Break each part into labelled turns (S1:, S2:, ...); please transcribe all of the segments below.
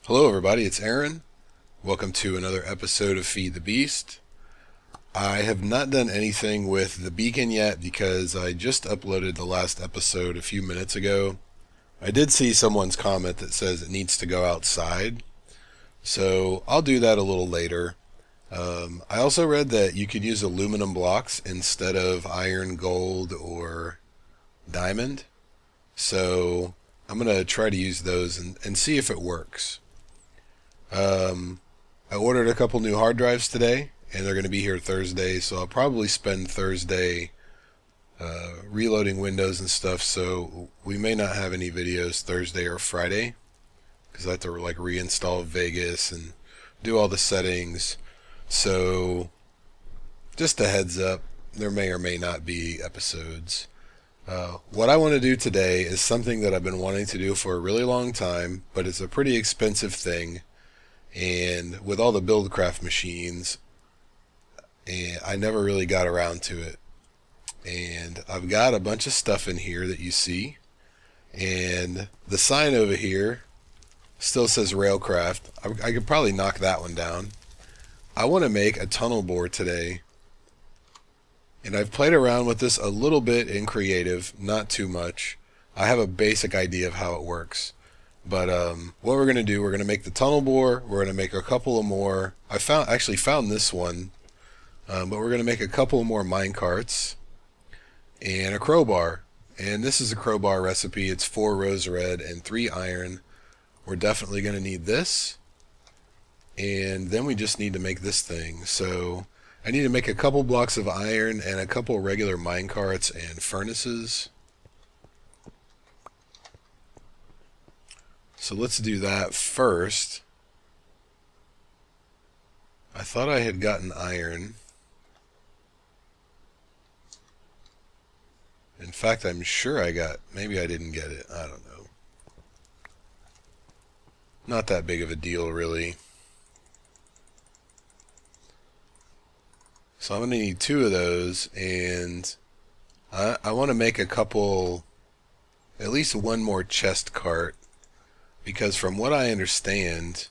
S1: Hello everybody, it's Aaron. Welcome to another episode of Feed the Beast. I have not done anything with the beacon yet because I just uploaded the last episode a few minutes ago. I did see someone's comment that says it needs to go outside, so I'll do that a little later. I also read that you could use aluminum blocks instead of iron, gold, or diamond, so I'm going to try to use those and see if it works. I ordered a couple new hard drives today, and they're going to be here Thursday, so I'll probably spend Thursday reloading Windows and stuff, so we may not have any videos Thursday or Friday, because I have to reinstall Vegas and do all the settings. So just a heads up, there may or may not be episodes. What I want to do today is something that I've been wanting to do for a really long time, but it's a pretty expensive thing. And with all the BuildCraft machines, I never really got around to it. And I've got a bunch of stuff in here that you see. And the sign over here still says Railcraft. I could probably knock that one down. I want to make a tunnel bore today. And I've played around with this a little bit in creative, not too much. I have a basic idea of how it works. But what we're going to do, we're going to make the tunnel bore, we're going to make a couple of more. I actually found this one, but we're going to make a couple more mine carts and a crowbar. And this is a crowbar recipe. It's 4 rose red and 3 iron. We're definitely going to need this. And then we just need to make this thing. So I need to make a couple blocks of iron and a couple regular mine carts and furnaces. So let's do that first. I thought I had gotten iron. In fact, I'm sure maybe I didn't get it. I don't know. Not that big of a deal, really. So I'm going to need 2 of those, and I want to make a couple, at least one more chest cart. Because from what I understand,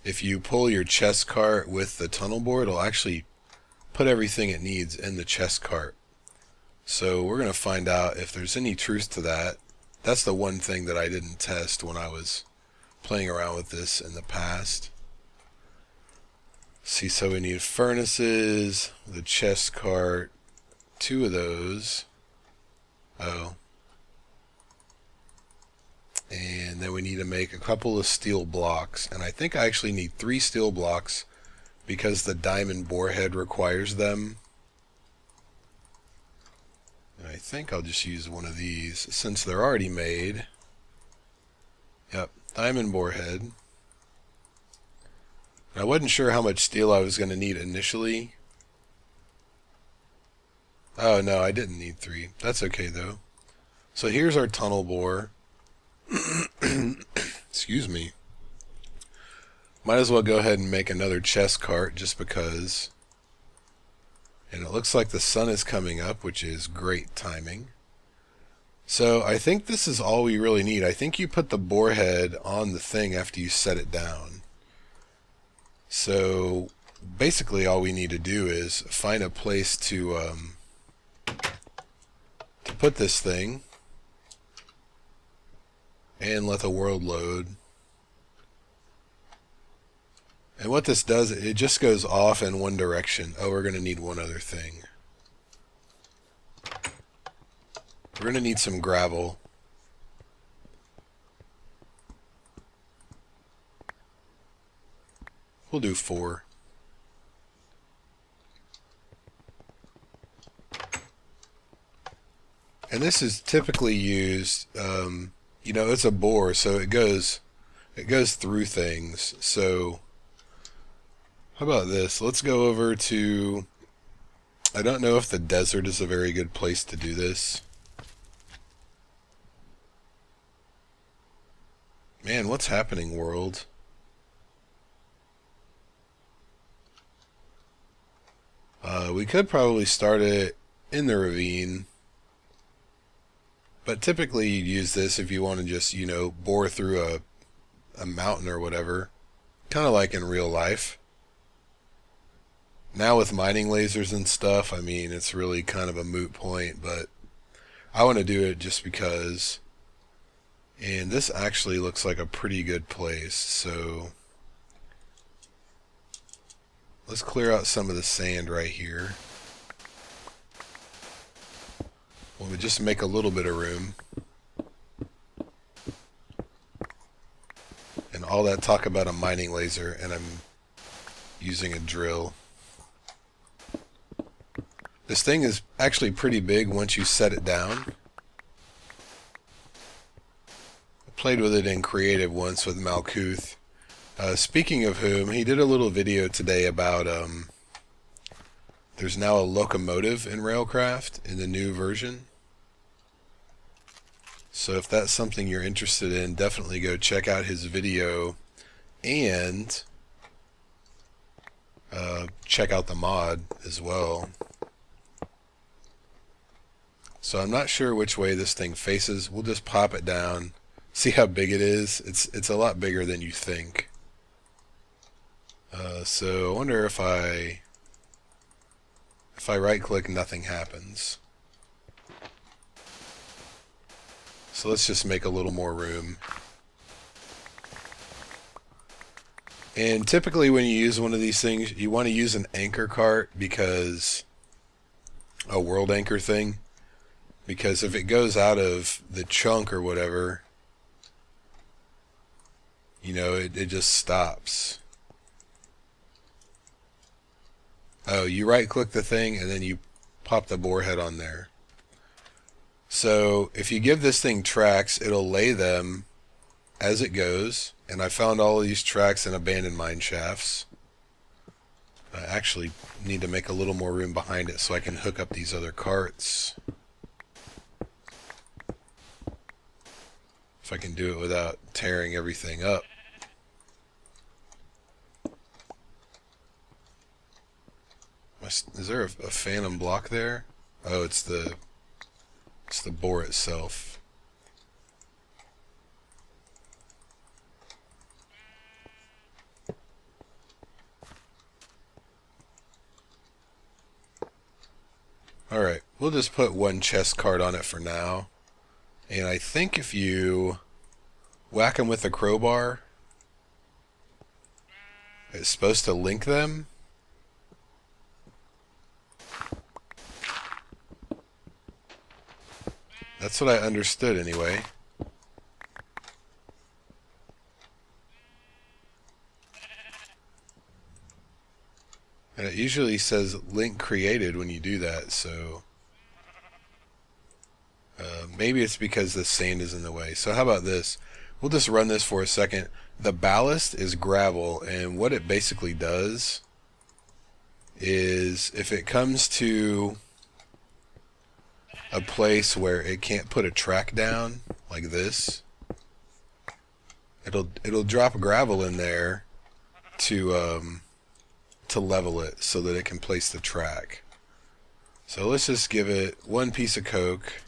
S1: if you pull your chest cart with the tunnel bore, it'll actually put everything it needs in the chest cart. So we're going to find out if there's any truth to that. That's the one thing that I didn't test when I was playing around with this in the past. See, so we need furnaces, the chest cart, 2 of those. Oh. And then we need to make a couple of steel blocks. And I think I actually need 3 steel blocks because the diamond borehead requires them. And I think I'll just use one of these since they're already made. Yep, diamond borehead. I wasn't sure how much steel I was going to need initially. Oh no, I didn't need 3. That's okay though. So here's our tunnel bore. Excuse me. Might as well go ahead and make another chest cart just because. And it looks like the sun is coming up, which is great timing. So I think this is all we really need. I think you put the borehead on the thing after you set it down. So basically all we need to do is find a place to put this thing. And let the world load. And what this does, it just goes off in one direction. Oh, we're going to need one other thing. We're going to need some gravel. We'll do 4. And this is typically used, you know, it's a bore, so it goes through things. So how about this? Let's go over to, I don't know if the desert is a very good place to do this. Man, what's happening, world? We could probably start it in the ravine. But typically you'd use this if you want to just, you know, bore through a mountain or whatever, kind of like in real life. Now with mining lasers and stuff, I mean, it's really kind of a moot point, but I want to do it just because. And this actually looks like a pretty good place, so let's clear out some of the sand right here. We'll just make a little bit of room. And all that talk about a mining laser, and I'm using a drill. This thing is actually pretty big once you set it down. I played with it in creative once with Malkuth. Speaking of whom, he did a little video today about there's now a locomotive in Railcraft in the new version. So if that's something you're interested in, definitely go check out his video and check out the mod as well. So I'm not sure which way this thing faces. We'll just pop it down. See how big it is? It's a lot bigger than you think. So I wonder if I right click, nothing happens. So let's just make a little more room. And typically when you use one of these things, you want to use an anchor cart, because a world anchor thing, because if it goes out of the chunk or whatever, you know, it just stops. Oh, you right click the thing and then you pop the bore head on there. So if you give this thing tracks, it'll lay them as it goes. And I found all of these tracks in abandoned mine shafts. I actually need to make a little more room behind it so I can hook up these other carts. If I can do it without tearing everything up. Is there a phantom block there? Oh, it's the bore itself. Alright, we'll just put one chest card on it for now. And I think if you whack them with a crowbar, it's supposed to link them. That's what I understood anyway. And it usually says link created when you do that, so maybe it's because the sand is in the way. So how about this? We'll just run this for a second. The ballast is gravel, and what it basically does is if it comes to a place where it can't put a track down like this, it'll drop gravel in there to level it so that it can place the track. So let's just give it one piece of coke.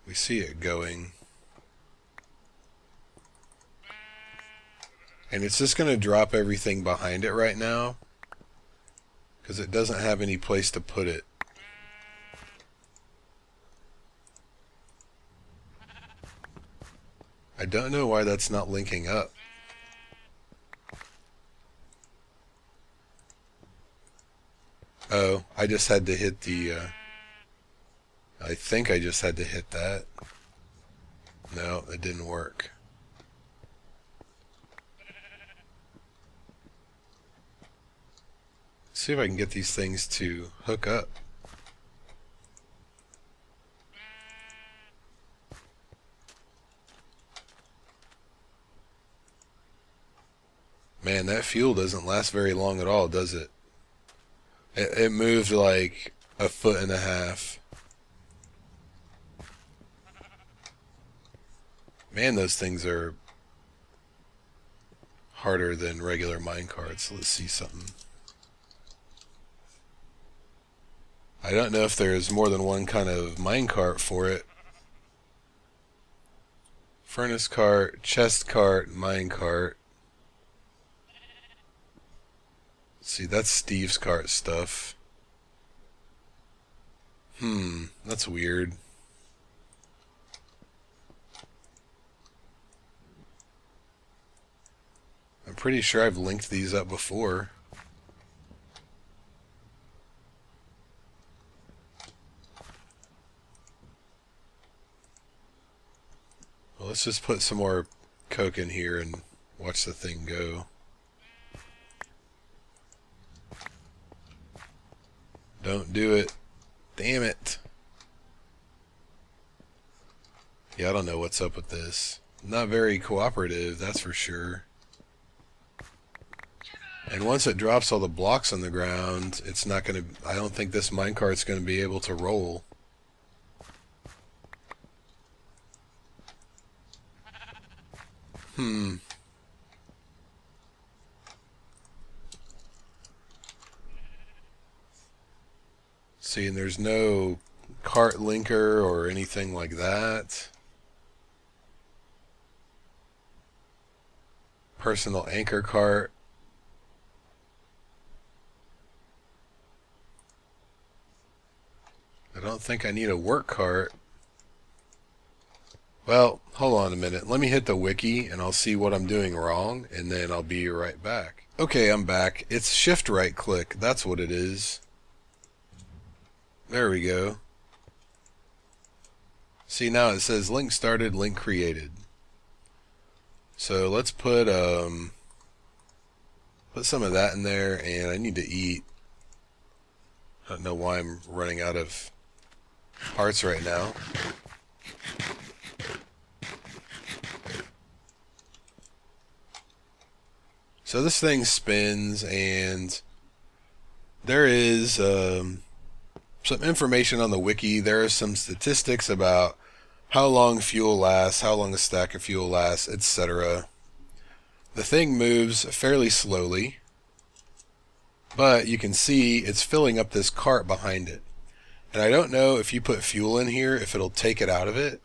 S1: We see it going. And it's just going to drop everything behind it right now, because it doesn't have any place to put it. I don't know why that's not linking up. Oh, I just had to hit the, I think I just had to hit that. No, it didn't work. See if I can get these things to hook up. Man, that fuel doesn't last very long at all, does it? It moved like a foot and a half. Man, those things are harder than regular minecarts. Let's see something. I don't know if there's more than one kind of minecart for it. Furnace cart, chest cart, mine cart. See, that's Steve's cart stuff. That's weird. I'm pretty sure I've linked these up before. Well, let's just put some more coke in here and watch the thing go. Don't do it. Damn it. Yeah, I don't know what's up with this. Not very cooperative, that's for sure. And once it drops all the blocks on the ground, it's not going to... I don't think this minecart's going to be able to roll. See, and there's no cart linker or anything like that. Personal anchor cart. I don't think I need a work cart. Well, hold on a minute. Let me hit the wiki and I'll see what I'm doing wrong, and then I'll be right back. Okay, I'm back. It's shift right click. That's what it is. There we go. See, now it says link started, link created. So let's put some of that in there, and I need to eat. I don't know why I'm running out of parts right now. So this thing spins, and there is some information on the wiki. There are some statistics about how long fuel lasts, how long a stack of fuel lasts, etc. The thing moves fairly slowly, but you can see it's filling up this cart behind it. And I don't know if you put fuel in here, if it'll take it out of it,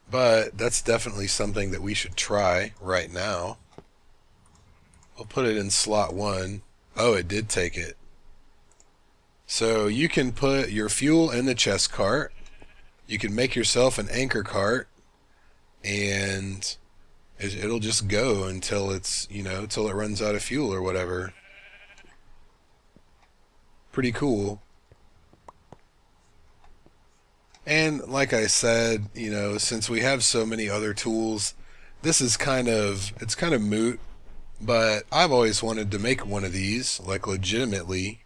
S1: but that's definitely something that we should try right now. I'll put it in slot 1. Oh, it did take it. So you can put your fuel in the chest cart. You can make yourself an anchor cart, and it'll just go until it's, until it runs out of fuel or whatever. Pretty cool. And like I said, since we have so many other tools, this is kind of moot, but I've always wanted to make one of these, like legitimately.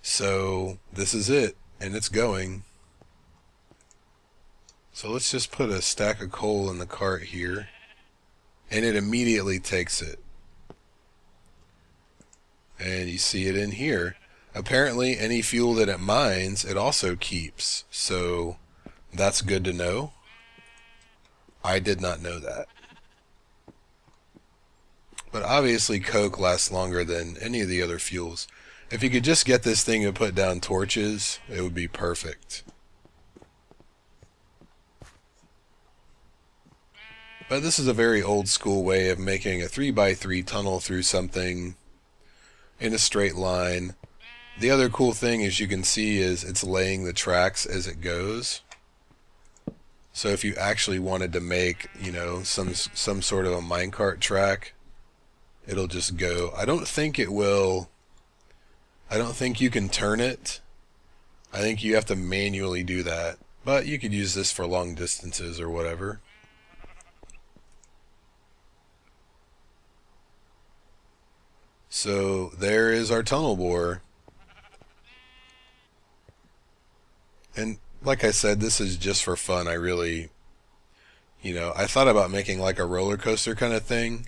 S1: So this is it, and it's going. So let's just put a stack of coal in the cart here, and it immediately takes it. And you see it in here. Apparently any fuel that it mines, it also keeps. So that's good to know. I did not know that. But obviously coke lasts longer than any of the other fuels. If you could just get this thing to put down torches, it would be perfect. But this is a very old school way of making a 3x3 tunnel through something in a straight line. The other cool thing, as you can see, is it's laying the tracks as it goes. So if you actually wanted to make, some sort of a minecart track, it'll just go. I don't think it will. I don't think you can turn it. I think you have to manually do that. But you could use this for long distances or whatever. So there is our tunnel bore. And like I said, this is just for fun. I really, I thought about making like a roller coaster kind of thing.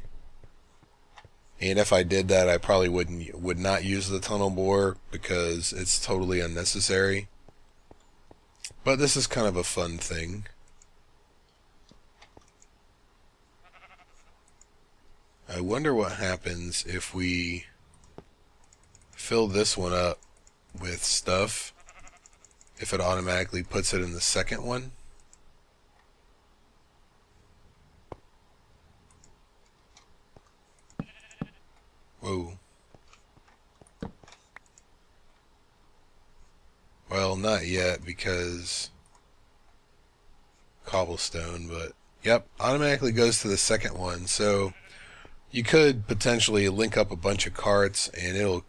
S1: And if I did that, I probably would not use the tunnel bore because it's totally unnecessary. But this is kind of a fun thing. I wonder what happens if we fill this one up with stuff, if it automatically puts it in the second one. Whoa. Well, not yet because cobblestone, but yep, automatically goes to the second one. So you could potentially link up a bunch of carts and it'll,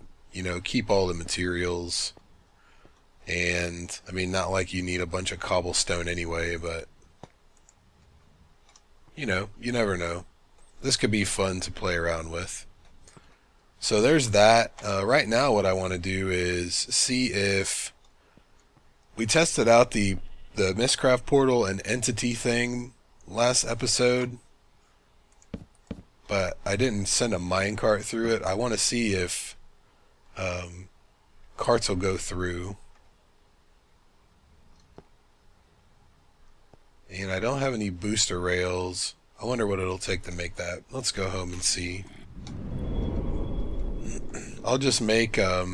S1: keep all the materials. And, I mean, not like you need a bunch of cobblestone anyway, but, you never know. This could be fun to play around with. So there's that. Right now what I want to do is see if we tested out the mystcraft portal and entity thing last episode, but I didn't send a minecart through it. I want to see if carts will go through. And I don't have any booster rails. I wonder what it'll take to make that. Let's go home and see. I'll just make a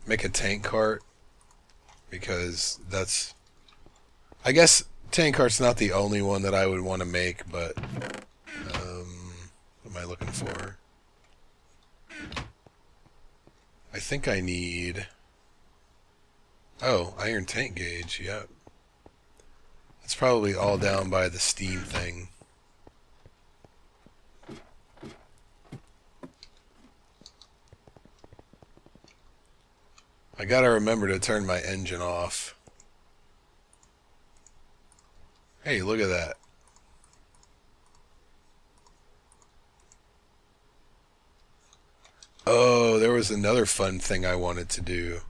S1: tank cart, because that's, I guess tank cart's not the only one that I would want to make, but what am I looking for? I think I need, oh, iron tank gauge, yep. It's probably all down by the steam thing. I gotta remember to turn my engine off. Hey, look at that. Oh, there was another fun thing I wanted to do.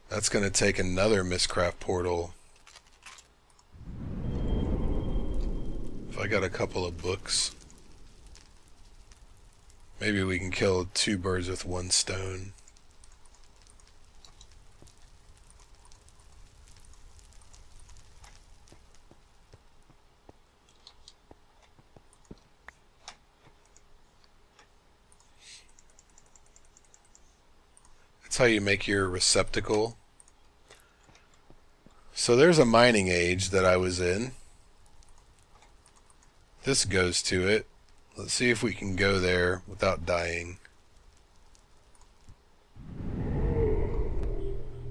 S1: That's gonna take another mystcraft portal. If I got a couple of books, maybe we can kill two birds with one stone. That's how you make your receptacle. So there's a mining age that I was in. This goes to it. Let's see if we can go there without dying.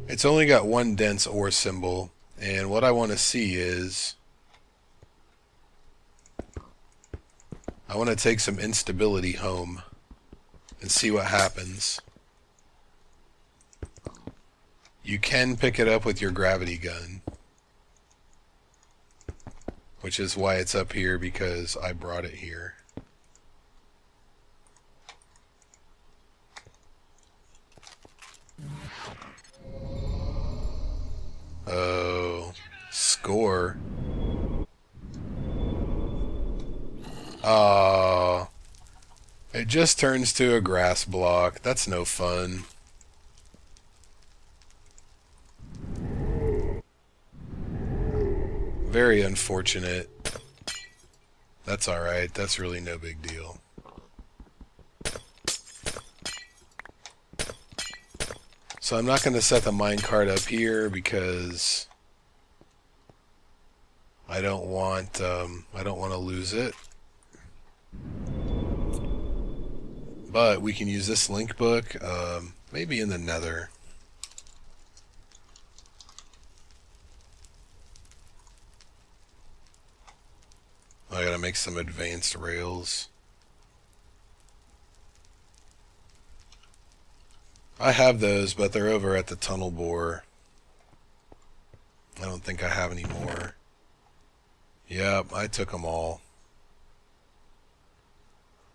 S1: It's only got one dense ore symbol, and what I want to see is, I want to take some instability home and see what happens. You can pick it up with your gravity gun, which is why it's up here, because I brought it here. Oh, score. Oh, it just turns to a grass block. That's no fun. Very unfortunate. That's alright. That's really no big deal. So I'm not going to set the minecart up here because I don't want to lose it. But we can use this link book, maybe in the Nether. I gotta make some advanced rails. I have those, but they're over at the tunnel bore. I don't think I have any more. Yep, I took them all.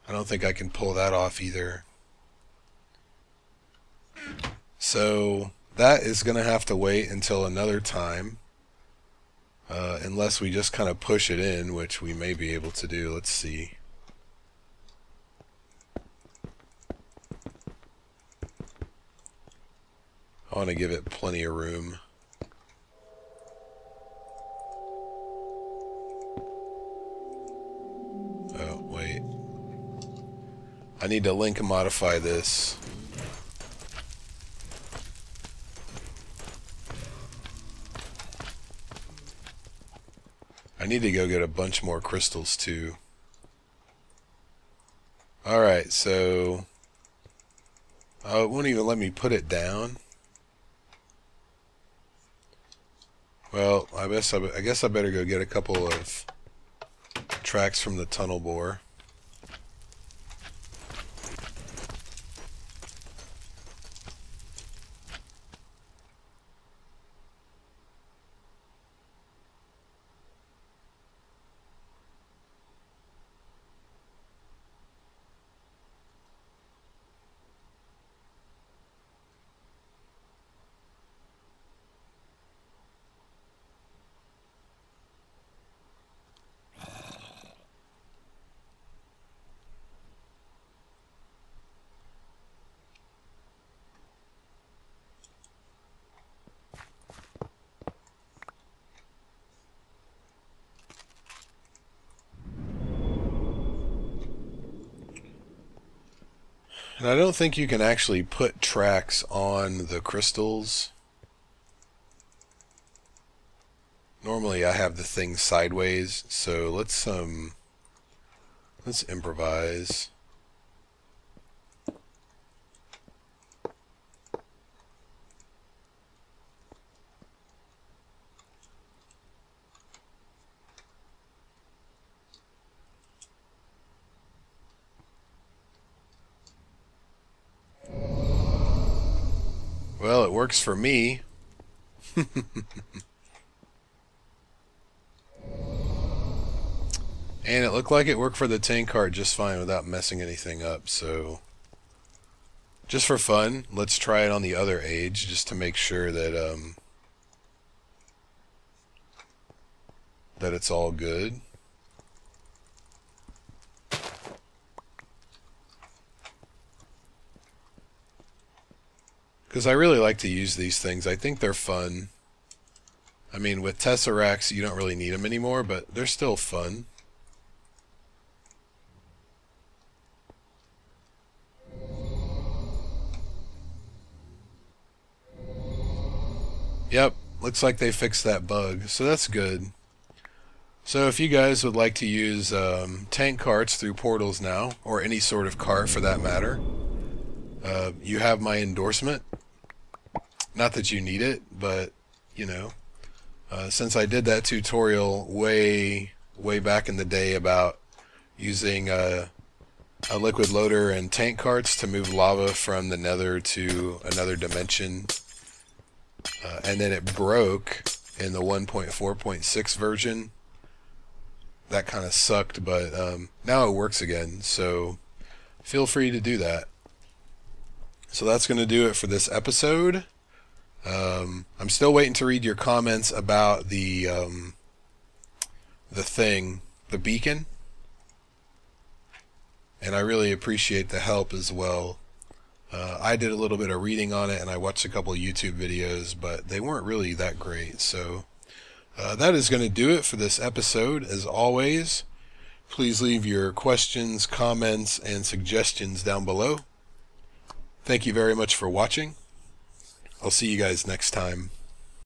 S1: I don't think I can pull that off either. So that is gonna have to wait until another time. Unless we just kind of push it in, which we may be able to do. Let's see. I want to give it plenty of room. Oh, wait. I need to link and modify this. I need to go get a bunch more crystals too. Alright, so it won't even let me put it down. Well, I guess I better go get a couple of tracks from the tunnel bore. And I don't think you can actually put tracks on the crystals. Normally I have the thing sideways, so let's improvise. Well, it works for me. And it looked like it worked for the tank cart just fine without messing anything up, so just for fun, let's try it on the other age just to make sure that that it's all good. Because I really like to use these things. I think they're fun. I mean, with tesseracts, you don't really need them anymore, but they're still fun. Yep, looks like they fixed that bug, so that's good. So if you guys would like to use tank carts through portals now, or any sort of cart for that matter, you have my endorsement. Not that you need it, but, you know, since I did that tutorial way back in the day about using a liquid loader and tank carts to move lava from the nether to another dimension, and then it broke in the 1.4.6 version. That kind of sucked, but now it works again, so feel free to do that. So that's going to do it for this episode. I'm still waiting to read your comments about the beacon, and I really appreciate the help as well. I did a little bit of reading on it, and I watched a couple of YouTube videos, but they weren't really that great. So that is going to do it for this episode. As always, please leave your questions, comments, and suggestions down below. Thank you very much for watching. I'll see you guys next time.